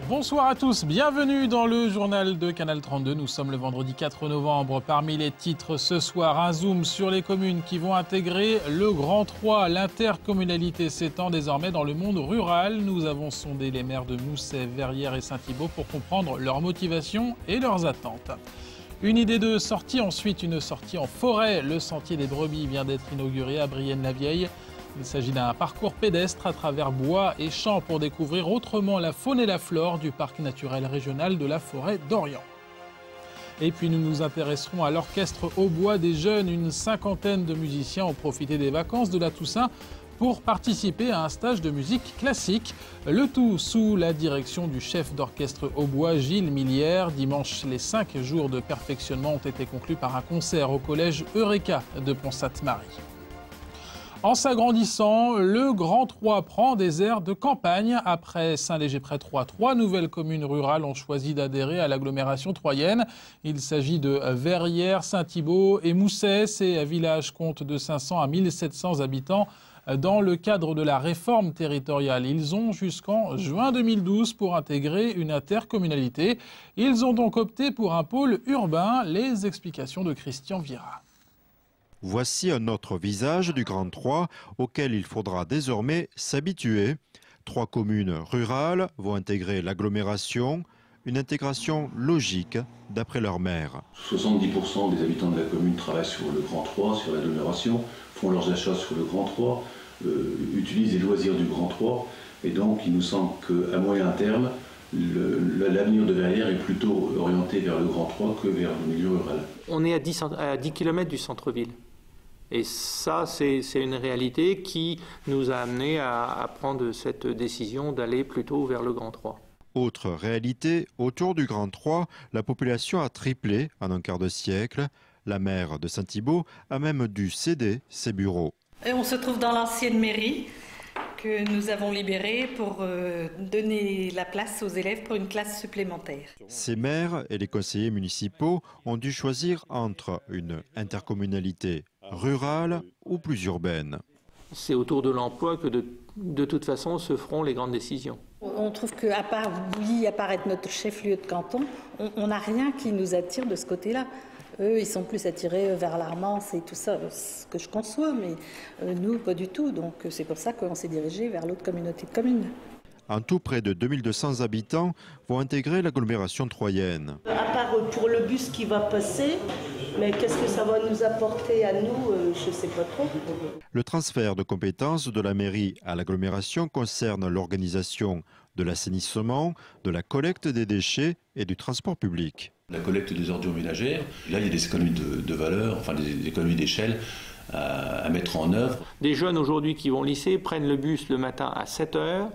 Bonsoir à tous, bienvenue dans le journal de Canal 32. Nous sommes le vendredi 4 novembre. Parmi les titres ce soir, un zoom sur les communes qui vont intégrer le Grand 3. L'intercommunalité s'étend désormais dans le monde rural. Nous avons sondé les maires de Mousset, Verrières et Saint-Thibault pour comprendre leurs motivations et leurs attentes. Une idée de sortie, ensuite une sortie en forêt. Le sentier des brebis vient d'être inauguré à Brienne-la-Vieille. Il s'agit d'un parcours pédestre à travers bois et champs pour découvrir autrement la faune et la flore du parc naturel régional de la forêt d'Orient. Et puis nous nous intéresserons à l'orchestre au bois des jeunes. Une cinquantaine de musiciens ont profité des vacances de la Toussaint pour participer à un stage de musique classique. Le tout sous la direction du chef d'orchestre au bois, Gilles Millière. Dimanche, les 5 jours de perfectionnement ont été conclus par un concert au collège Eureka de Pont-Sainte-Marie. En s'agrandissant, le Grand 3 prend des airs de campagne. Après Saint-Léger-Près-Troyes, 3 nouvelles communes rurales ont choisi d'adhérer à l'agglomération troyenne. Il s'agit de Verrières, Saint-Thibault et Mousset. Ces villages comptent de 500 à 1700 habitants. Dans le cadre de la réforme territoriale, ils ont jusqu'en juin 2012 pour intégrer une intercommunalité. Ils ont donc opté pour un pôle urbain. Les explications de Christian Vira. Voici un autre visage du Grand 3 auquel il faudra désormais s'habituer. 3 communes rurales vont intégrer l'agglomération, une intégration logique d'après leur maire. 70% des habitants de la commune travaillent sur le Grand 3, sur l'agglomération, font leurs achats sur le Grand 3, utilisent les loisirs du Grand 3. Et donc il nous semble qu'à moyen terme, l'avenir de Verrières est plutôt orienté vers le Grand 3 que vers le milieu rural. On est à 10 km du centre-ville. Et ça, c'est une réalité qui nous a amené à prendre cette décision d'aller plutôt vers le Grand 3. Autre réalité, autour du Grand 3, la population a triplé en un quart de siècle. La maire de Saint-Thibault a même dû céder ses bureaux. Et on se trouve dans l'ancienne mairie que nous avons libérée pour donner la place aux élèves pour une classe supplémentaire. Ces maires et les conseillers municipaux ont dû choisir entre une intercommunalité rurale ou plus urbaine. C'est autour de l'emploi que de toute façon se feront les grandes décisions. On trouve qu'à part Bouilly apparaître notre chef-lieu de canton, on n'a rien qui nous attire de ce côté-là. Eux, ils sont plus attirés vers l'Armance et tout ça, ce que je conçois, mais nous, pas du tout. Donc c'est pour ça qu'on s'est dirigé vers l'autre communauté de communes. En tout, près de 2200 habitants vont intégrer l'agglomération troyenne. À part pour le bus qui va passer, mais qu'est-ce que ça va nous apporter à nous, je ne sais pas trop. Le transfert de compétences de la mairie à l'agglomération concerne l'organisation de l'assainissement, de la collecte des déchets et du transport public. La collecte des ordures ménagères, là il y a des économies de valeur, enfin des économies d'échelle à mettre en œuvre. Des jeunes aujourd'hui qui vont au lycée prennent le bus le matin à 7 h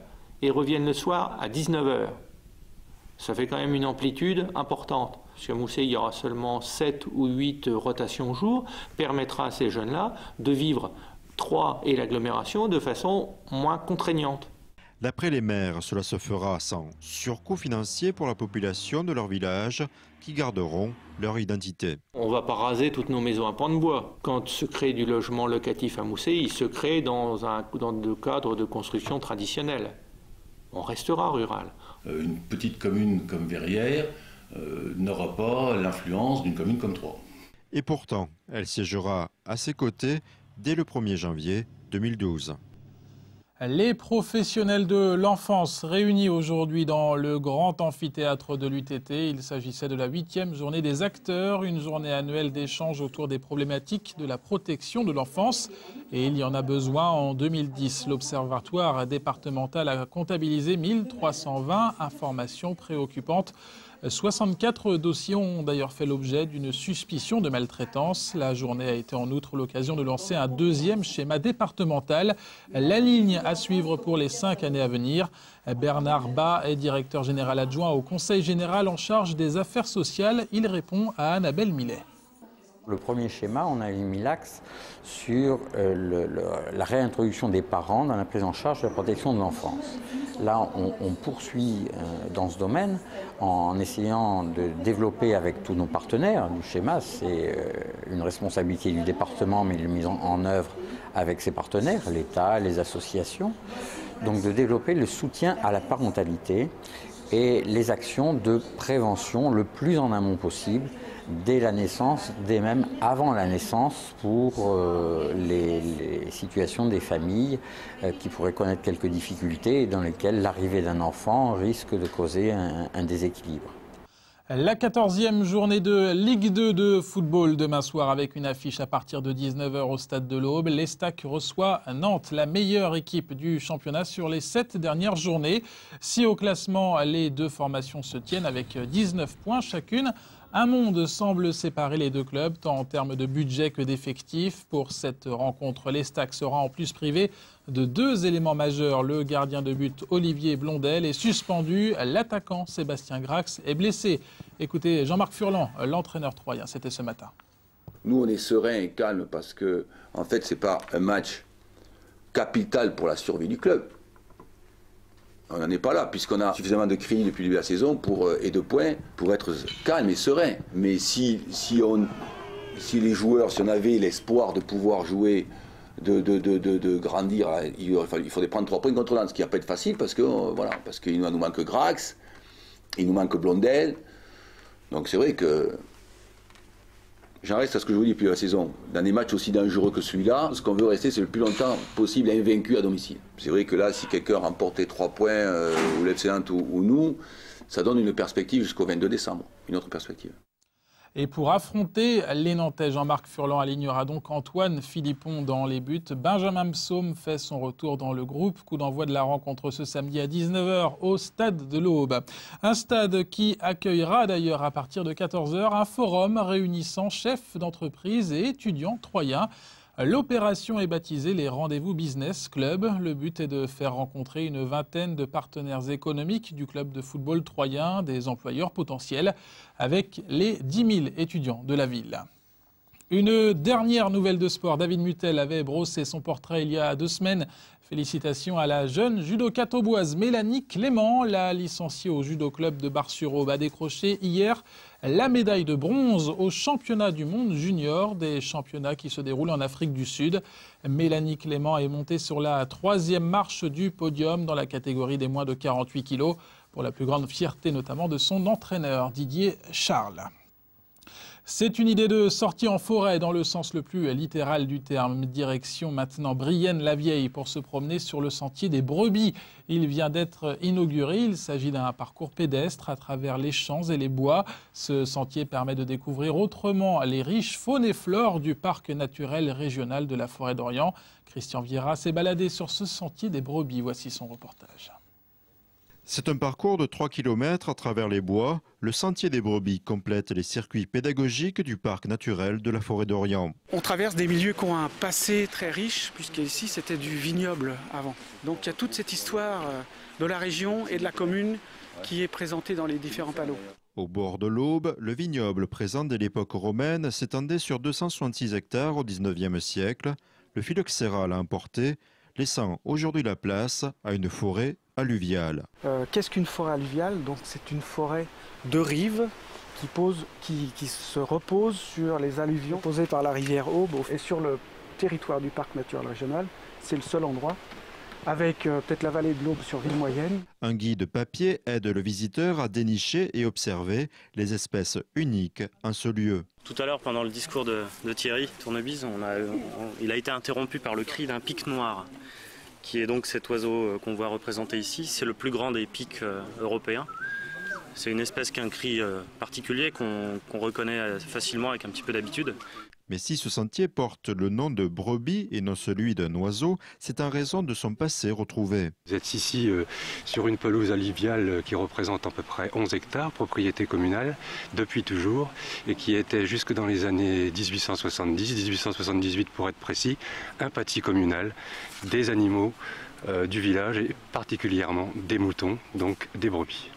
et reviennent le soir à 19 h. Ça fait quand même une amplitude importante. Sur Mousset, il y aura seulement 7 ou 8 rotations au jour, permettra à ces jeunes-là de vivre Troyes et l'agglomération de façon moins contraignante. D'après les maires, cela se fera sans surcoût financier pour la population de leur village qui garderont leur identité. On ne va pas raser toutes nos maisons à pans de bois. Quand se crée du logement locatif à Mousset, il se crée dans le cadre de construction traditionnelle. On restera rural. Une petite commune comme Verrières n'aura pas l'influence d'une commune comme Troyes. Et pourtant, elle siégera à ses côtés dès le 1er janvier 2012. Les professionnels de l'enfance réunis aujourd'hui dans le grand amphithéâtre de l'UTT. Il s'agissait de la 8e journée des acteurs, une journée annuelle d'échange autour des problématiques de la protection de l'enfance. Et il y en a besoin en 2010. L'Observatoire départemental a comptabilisé 1320 informations préoccupantes. 64 dossiers ont d'ailleurs fait l'objet d'une suspicion de maltraitance. La journée a été en outre l'occasion de lancer un 2e schéma départemental. La ligne à suivre pour les 5 années à venir. Bernard Bas est directeur général adjoint au Conseil général en charge des affaires sociales. Il répond à Annabelle Millet. Le premier schéma, on a mis l'axe sur la réintroduction des parents dans la prise en charge de la protection de l'enfance. Là, on poursuit dans ce domaine en essayant de développer avec tous nos partenaires. Le schéma, c'est une responsabilité du département, mais il est mis en œuvre avec ses partenaires, l'État, les associations. Donc de développer le soutien à la parentalité et les actions de prévention le plus en amont possible, dès la naissance, dès même avant la naissance, pour les situations des familles qui pourraient connaître quelques difficultés et dans lesquelles l'arrivée d'un enfant risque de causer un déséquilibre. La 14e journée de Ligue 2 de football demain soir avec une affiche à partir de 19 h au stade de l'Aube. L'Estac reçoit Nantes, la meilleure équipe du championnat sur les 7 dernières journées. Si au classement, les deux formations se tiennent avec 19 points chacune, un monde semble séparer les deux clubs, tant en termes de budget que d'effectifs. Pour cette rencontre, l'Estac sera en plus privé de deux éléments majeurs. Le gardien de but Olivier Blondel est suspendu. L'attaquant Sébastien Grax est blessé. Écoutez Jean-Marc Furlan, l'entraîneur troyen, c'était ce matin. Nous, on est serein et calme parce que, en fait, ce n'est pas un match capital pour la survie du club. On n'en est pas là, puisqu'on a suffisamment de cris depuis le début de la saison et de points pour être calme et serein. Mais si les joueurs, si on avait l'espoir de pouvoir jouer, de grandir, il faudrait prendre 3 points contre Nantes, ce qui va pas être facile parce qu'il nous manque Grax, il nous manque Blondel. Donc c'est vrai que j'en reste à ce que je vous dis depuis la saison. Dans des matchs aussi dangereux que celui-là, ce qu'on veut rester, c'est le plus longtemps possible invaincu à domicile. C'est vrai que là, si quelqu'un remportait 3 points, ou l'FC Nantes ou nous, ça donne une perspective jusqu'au 22 décembre, une autre perspective. Et pour affronter les Nantais, Jean-Marc Furlan alignera donc Antoine Philippon dans les buts. Benjamin Psaume fait son retour dans le groupe. Coup d'envoi de la rencontre ce samedi à 19 h au stade de l'Aube. Un stade qui accueillera d'ailleurs à partir de 14 h un forum réunissant chefs d'entreprise et étudiants troyens. L'opération est baptisée les Rendez-vous Business Club. Le but est de faire rencontrer une vingtaine de partenaires économiques du club de football troyen, des employeurs potentiels, avec les 10 000 étudiants de la ville. Une dernière nouvelle de sport. David Mutel avait brossé son portrait il y a 2 semaines. Félicitations à la jeune judoka tauboise Mélanie Clément. La licenciée au judo club de Bar-sur-Aube a décroché hier la médaille de bronze au championnat du monde junior, des championnats qui se déroulent en Afrique du Sud. Mélanie Clément est montée sur la 3e marche du podium dans la catégorie des moins de 48 kilos, pour la plus grande fierté notamment de son entraîneur Didier Charles. C'est une idée de sortie en forêt dans le sens le plus littéral du terme. Direction maintenant Brienne-la-Vieille pour se promener sur le sentier des brebis. Il vient d'être inauguré. Il s'agit d'un parcours pédestre à travers les champs et les bois. Ce sentier permet de découvrir autrement les riches faunes et flores du parc naturel régional de la Forêt d'Orient. Christian Vieira s'est baladé sur ce sentier des brebis. Voici son reportage. C'est un parcours de 3 km à travers les bois. Le sentier des brebis complète les circuits pédagogiques du parc naturel de la Forêt d'Orient. On traverse des milieux qui ont un passé très riche, puisqu'ici c'était du vignoble avant. Donc il y a toute cette histoire de la région et de la commune qui est présentée dans les différents panneaux. Au bord de l'Aube, le vignoble présent dès l'époque romaine s'étendait sur 266 hectares au XIXe siècle. Le phylloxéra l'a emporté, laissant aujourd'hui la place à une forêt alluviale. Qu'est-ce qu'une forêt alluviale? Donc c'est une forêt de rive qui se repose sur les alluvions posées par la rivière Aube et sur le territoire du parc naturel régional. C'est le seul endroit, avec peut-être la vallée de l'Aube sur Ville-Moyenne. Un guide papier aide le visiteur à dénicher et observer les espèces uniques en ce lieu. Tout à l'heure, pendant le discours de Thierry Tournebise, il a été interrompu par le cri d'un pic noir, qui est donc cet oiseau qu'on voit représenté ici. C'est le plus grand des pics européens. C'est une espèce qui a un cri particulier qu'on reconnaît facilement avec un petit peu d'habitude. Mais si ce sentier porte le nom de brebis et non celui d'un oiseau, c'est en raison de son passé retrouvé. Vous êtes ici sur une pelouse alluviale qui représente à peu près 11 hectares, propriété communale, depuis toujours, et qui était jusque dans les années 1870 pour être précis, un patis communal des animaux du village, et particulièrement des moutons, donc des brebis.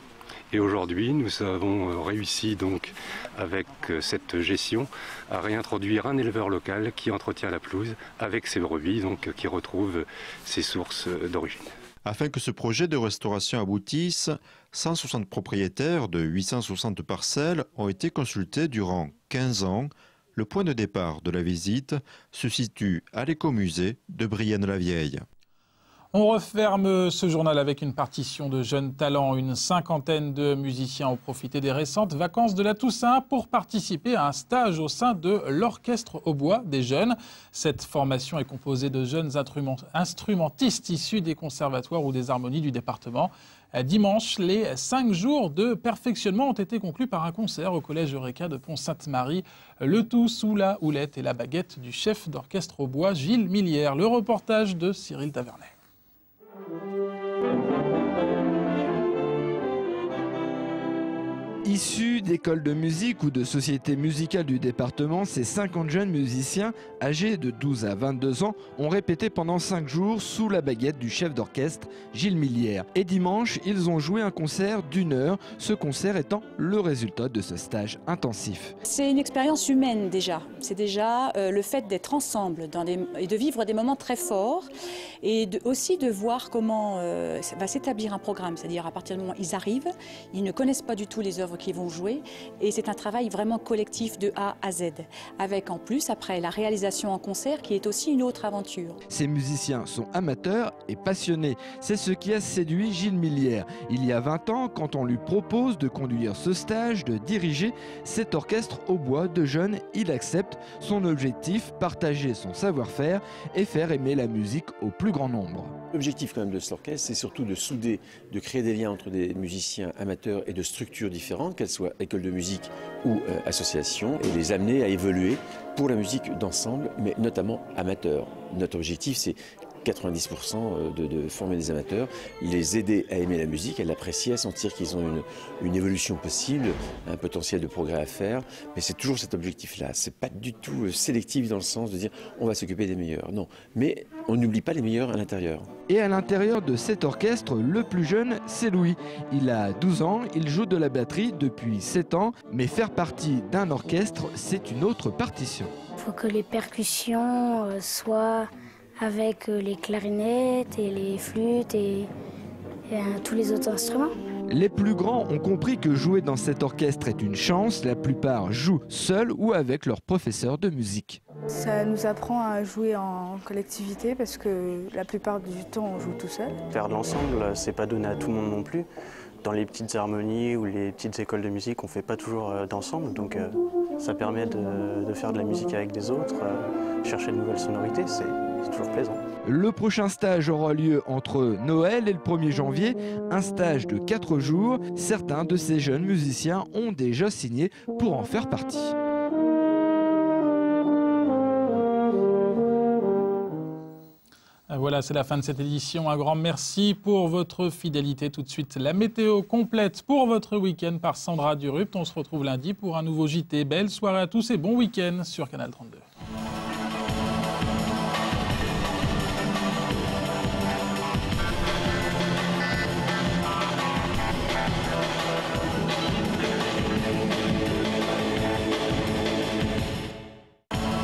Et aujourd'hui, nous avons réussi donc avec cette gestion à réintroduire un éleveur local qui entretient la pelouse avec ses brebis, donc qui retrouve ses sources d'origine. Afin que ce projet de restauration aboutisse, 160 propriétaires de 860 parcelles ont été consultés durant 15 ans. Le point de départ de la visite se situe à l'écomusée de Brienne-la-Vieille. On referme ce journal avec une partition de jeunes talents. Une cinquantaine de musiciens ont profité des récentes vacances de la Toussaint pour participer à un stage au sein de l'Orchestre au bois des jeunes. Cette formation est composée de jeunes instrumentistes issus des conservatoires ou des harmonies du département. Dimanche, les 5 jours de perfectionnement ont été conclus par un concert au Collège Eureka de Pont-Sainte-Marie. Le tout sous la houlette et la baguette du chef d'orchestre au bois, Gilles Millière. Le reportage de Cyril Tavernet. Issus d'écoles de musique ou de sociétés musicales du département, ces 50 jeunes musiciens, âgés de 12 à 22 ans, ont répété pendant 5 jours sous la baguette du chef d'orchestre Gilles Millière. Et dimanche, ils ont joué un concert d'1 heure, ce concert étant le résultat de ce stage intensif. C'est une expérience humaine déjà. C'est déjà le fait d'être ensemble et de vivre des moments très forts et aussi de voir comment va s'établir un programme. C'est-à-dire à partir du moment où ils arrivent, ils ne connaissent pas du tout les œuvres qui vont jouer et c'est un travail vraiment collectif de A à Z avec en plus après la réalisation en concert qui est aussi une autre aventure. Ces musiciens sont amateurs et passionnés, c'est ce qui a séduit Gilles Millière il y a 20 ans quand on lui propose de conduire ce stage, de diriger cet orchestre au bois de jeunes. Il accepte. Son objectif, partager son savoir-faire et faire aimer la musique au plus grand nombre. L'objectif quand même de cet orchestre, c'est surtout de souder, de créer des liens entre des musiciens amateurs et de structures différentes, qu'elles soient écoles de musique ou associations, et les amener à évoluer pour la musique d'ensemble, mais notamment amateurs. Notre objectif, c'est 90% de former des amateurs, les aider à aimer la musique, à l'apprécier, à sentir qu'ils ont une évolution possible, un potentiel de progrès à faire. Mais c'est toujours cet objectif-là. C'est pas du tout sélectif dans le sens de dire on va s'occuper des meilleurs. Non, mais on n'oublie pas les meilleurs à l'intérieur. Et à l'intérieur de cet orchestre, le plus jeune, c'est Louis. Il a 12 ans, il joue de la batterie depuis 7 ans, mais faire partie d'un orchestre, c'est une autre partition. Il faut que les percussions soient avec les clarinettes et les flûtes et tous les autres instruments. Les plus grands ont compris que jouer dans cet orchestre est une chance. La plupart jouent seuls ou avec leur professeur de musique. Ça nous apprend à jouer en collectivité parce que la plupart du temps on joue tout seul. Faire de l'ensemble, c'est pas donné à tout le monde non plus. Dans les petites harmonies ou les petites écoles de musique, on fait pas toujours d'ensemble, donc ça permet de faire de la musique avec des autres, chercher de nouvelles sonorités, c'est toujours plaisant. Le prochain stage aura lieu entre Noël et le 1er janvier, un stage de 4 jours. Certains de ces jeunes musiciens ont déjà signé pour en faire partie. Voilà, c'est la fin de cette édition. Un grand merci pour votre fidélité. Tout de suite, la météo complète pour votre week-end par Sandra Durupt. On se retrouve lundi pour un nouveau JT. Belle soirée à tous et bon week-end sur Canal 32.